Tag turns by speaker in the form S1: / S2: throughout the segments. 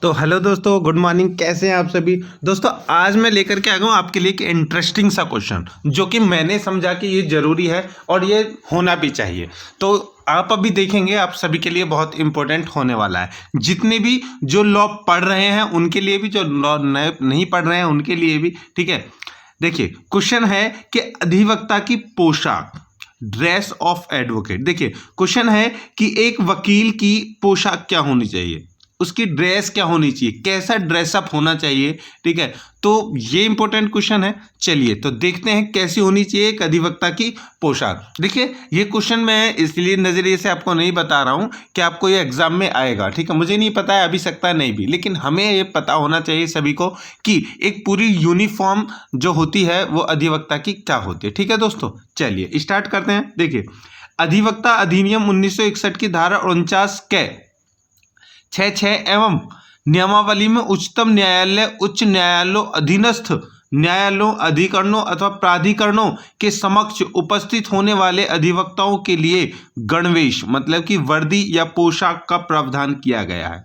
S1: तो हेलो दोस्तों, good morning. कैसे हैं आप सभी दोस्तों? आज मैं लेकर के आ गया हूँ आपके लिए एक इंटरेस्टिंग सा क्वेश्चन, जो कि मैंने समझा कि ये ज़रूरी है और ये होना भी चाहिए। तो आप अभी देखेंगे, आप सभी के लिए बहुत इंपॉर्टेंट होने वाला है। जितने भी जो लॉ पढ़ रहे हैं उनके लिए भी, जो लॉ नहीं पढ़ रहे हैं उनके लिए भी, ठीक है। देखिए, क्वेश्चन है कि अधिवक्ता की पोशाक, ड्रेस ऑफ एडवोकेट। देखिए, क्वेश्चन है कि एक वकील की पोशाक क्या होनी चाहिए, उसकी ड्रेस क्या होनी चाहिए, कैसा ड्रेसअप होना चाहिए, ठीक है। तो ये इंपॉर्टेंट क्वेश्चन है। चलिए तो देखते हैं कैसी होनी चाहिए एक अधिवक्ता की पोशाक। देखिए, ये क्वेश्चन मैं इसलिए नज़रिए से आपको नहीं बता रहा हूँ कि आपको ये एग्जाम में आएगा, ठीक है। मुझे नहीं पता है, अभी सकता है नहीं भी, लेकिन हमें ये पता होना चाहिए सभी को कि एक पूरी यूनिफॉर्म जो होती है वो अधिवक्ता की क्या होती है, ठीक है दोस्तों। चलिए स्टार्ट करते हैं। देखिए, अधिवक्ता अधिनियम 1961 की धारा 49 के 6 एवं नियमावली में उच्चतम न्यायालय, उच्च न्यायालयों, अधीनस्थ न्यायालयों, अधिकरणों अथवा प्राधिकरणों के समक्ष उपस्थित होने वाले अधिवक्ताओं के लिए गणवेश मतलब कि वर्दी या पोशाक का प्रावधान किया गया है,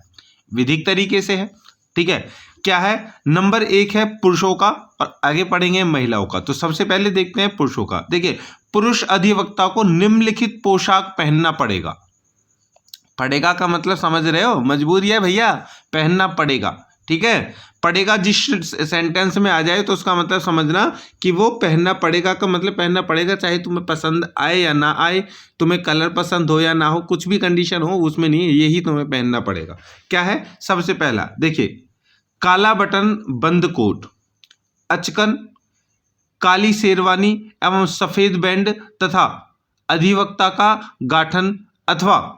S1: विधिक तरीके से है, ठीक है। क्या है? नंबर 1 है पुरुषों का और आगे पढ़ेंगे महिलाओं का। तो सबसे पहले देखते हैं पुरुषों का। देखिए, पुरुष अधिवक्ता को निम्नलिखित पोशाक पहनना पड़ेगा। पड़ेगा का मतलब समझ रहे हो, मजबूरी है भैया, पहनना पड़ेगा, ठीक है। पड़ेगा जिस सेंटेंस में आ जाए तो उसका मतलब समझना कि वो पहनना पड़ेगा का मतलब पहनना पड़ेगा, चाहे तुम्हें पसंद आए या ना आए, तुम्हें कलर पसंद हो या ना हो, कुछ भी कंडीशन हो उसमें नहीं है, यही तुम्हें पहनना पड़ेगा। क्या है? सबसे पहला देखिए, काला बटन बंद कोट, अचकन, काली शेरवानी एवं सफेद बैंड तथा अधिवक्ता का गाठन अथवा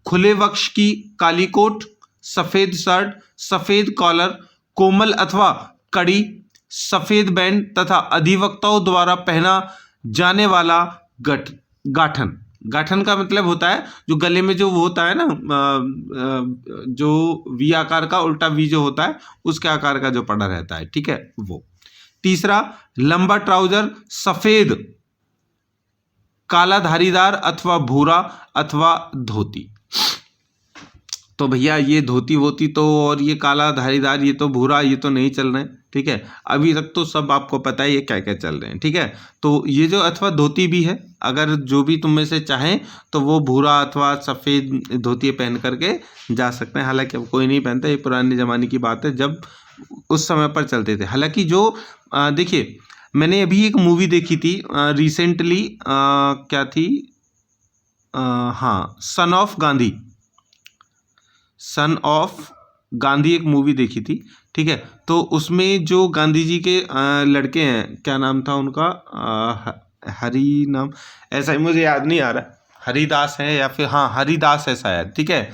S1: खुले वक्ष की काली कोट, सफेद शर्ट, सफेद कॉलर, कोमल अथवा कड़ी, सफेद बैंड तथा अधिवक्ताओं द्वारा पहना जाने वाला गाठन। गाठन का मतलब होता है जो गले में जो वो होता है ना, जो वी आकार का, उल्टा वी जो होता है उसके आकार का जो पड़ा रहता है, ठीक है वो। तीसरा, लंबा ट्राउजर, सफेद काला धारीदार अथवा भूरा अथवा धोती। तो भैया ये धोती वोती तो और ये काला धारीदार, ये तो भूरा, ये तो नहीं चल रहे हैं, ठीक है। अभी तक तो सब आपको पता है ये क्या क्या चल रहे हैं, ठीक है। तो ये जो अथवा धोती भी है, अगर जो भी तुम में से चाहें तो वो भूरा अथवा सफ़ेद धोती पहन करके जा सकते हैं। हालांकि अब कोई नहीं पहनता, ये पुराने ज़माने की बात है जब उस समय पर चलते थे। हालांकि जो देखिए, मैंने अभी एक मूवी देखी थी रिसेंटली, क्या थी, हाँ, सन ऑफ गांधी एक मूवी देखी थी, ठीक है। तो उसमें जो गांधी जी के लड़के हैं, क्या नाम था उनका, हरी नाम, ऐसा ही मुझे याद नहीं आ रहा, हरिदास है या फिर, हाँ हरिदास है शायद, ठीक है।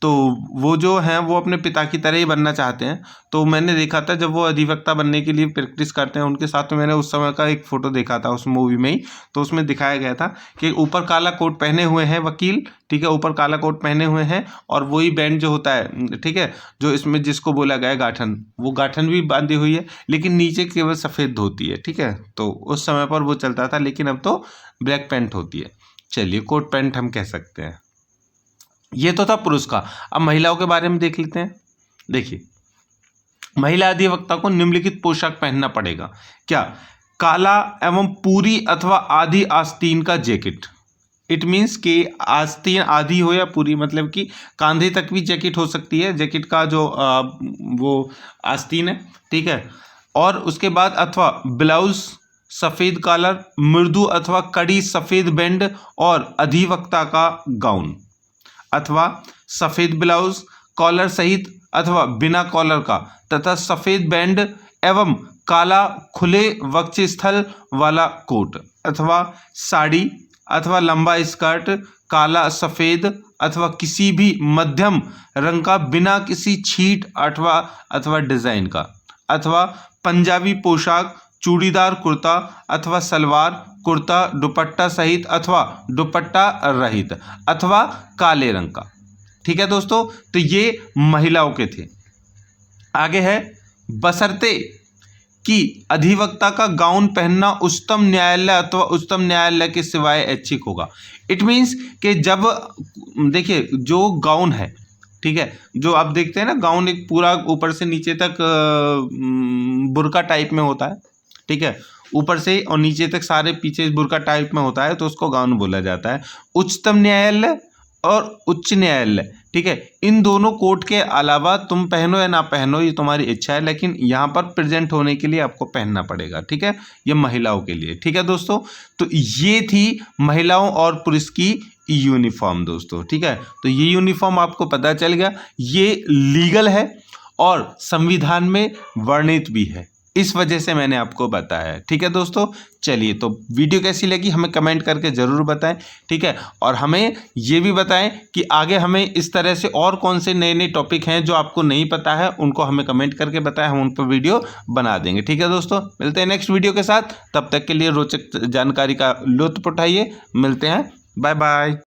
S1: तो वो जो हैं वो अपने पिता की तरह ही बनना चाहते हैं। तो मैंने देखा था जब वो अधिवक्ता बनने के लिए प्रैक्टिस करते हैं उनके साथ में, मैंने उस समय का एक फ़ोटो देखा था उस मूवी में ही। तो उसमें दिखाया गया था कि ऊपर काला कोट पहने हुए हैं वकील, ठीक है, ऊपर काला कोट पहने हुए हैं और वही बैंड जो होता है, ठीक है, जो इसमें जिसको बोला गया है गाठन, वो गाठन भी बांधी हुई है, लेकिन नीचे केवल सफ़ेद धोती है, ठीक है। तो उस समय पर वो चलता था, लेकिन अब तो ब्लैक पैंट होती है। चलिए, कोट पैंट हम कह सकते हैं। ये तो था पुरुष का। अब महिलाओं के बारे में देख लेते हैं। देखिए, महिला अधिवक्ता को निम्नलिखित पोशाक पहनना पड़ेगा। क्या? काला एवं पूरी अथवा आधी आस्तीन का जैकेट। इट मीन्स कि आस्तीन आधी हो या पूरी, मतलब कि कंधे तक भी जैकेट हो सकती है, जैकेट का जो वो आस्तीन है, ठीक है। और उसके बाद अथवा ब्लाउज, सफ़ेद कॉलर, मृदु अथवा कड़ी सफ़ेद बैंड और अधिवक्ता का गाउन अथवा सफ़ेद ब्लाउज कॉलर सहित अथवा बिना कॉलर का तथा सफ़ेद बैंड एवं काला खुले वक्ष स्थल वाला कोट अथवा साड़ी अथवा लंबा स्कर्ट, काला सफ़ेद अथवा किसी भी मध्यम रंग का बिना किसी छीट अथवा डिज़ाइन का, अथवा पंजाबी पोशाक, चूड़ीदार कुर्ता अथवा सलवार कुर्ता दुपट्टा सहित अथवा दुपट्टा रहित अथवा काले रंग का, ठीक है दोस्तों। तो ये महिलाओं के थे। आगे है, बशर्ते कि अधिवक्ता का गाउन पहनना उच्चतम न्यायालय अथवा उच्चतम न्यायालय के सिवाय ऐच्छिक होगा। इट मीन्स कि जब देखिए, जो गाउन है ठीक है। जो आप देखते हैं ना गाउन एक पूरा ऊपर से नीचे तक बुर्का टाइप में होता है, ठीक है, ऊपर से और नीचे तक सारे पीछे बुर्का टाइप में होता है, तो उसको गाउन बोला जाता है। उच्चतम न्यायालय और उच्च न्यायालय, ठीक है, इन दोनों कोर्ट के अलावा तुम पहनो या ना पहनो ये तुम्हारी इच्छा है, लेकिन यहाँ पर प्रेजेंट होने के लिए आपको पहनना पड़ेगा, ठीक है, ये महिलाओं के लिए, ठीक है दोस्तों। तो ये थी महिलाओं और पुरुष की यूनिफॉर्म दोस्तों, ठीक है। तो ये यूनिफॉर्म आपको पता चल गया, ये लीगल है और संविधान में वर्णित भी है, इस वजह से मैंने आपको बताया, ठीक है दोस्तों। चलिए, तो वीडियो कैसी लगी हमें कमेंट करके ज़रूर बताएं, ठीक है, और हमें ये भी बताएं कि आगे हमें इस तरह से और कौन से नए नए टॉपिक हैं जो आपको नहीं पता है, उनको हमें कमेंट करके बताएं, हम उन पर वीडियो बना देंगे, ठीक है दोस्तों। मिलते हैं नेक्स्ट वीडियो के साथ, तब तक के लिए रोचक जानकारी का लुत्फ उठाइए, मिलते हैं, बाय बाय।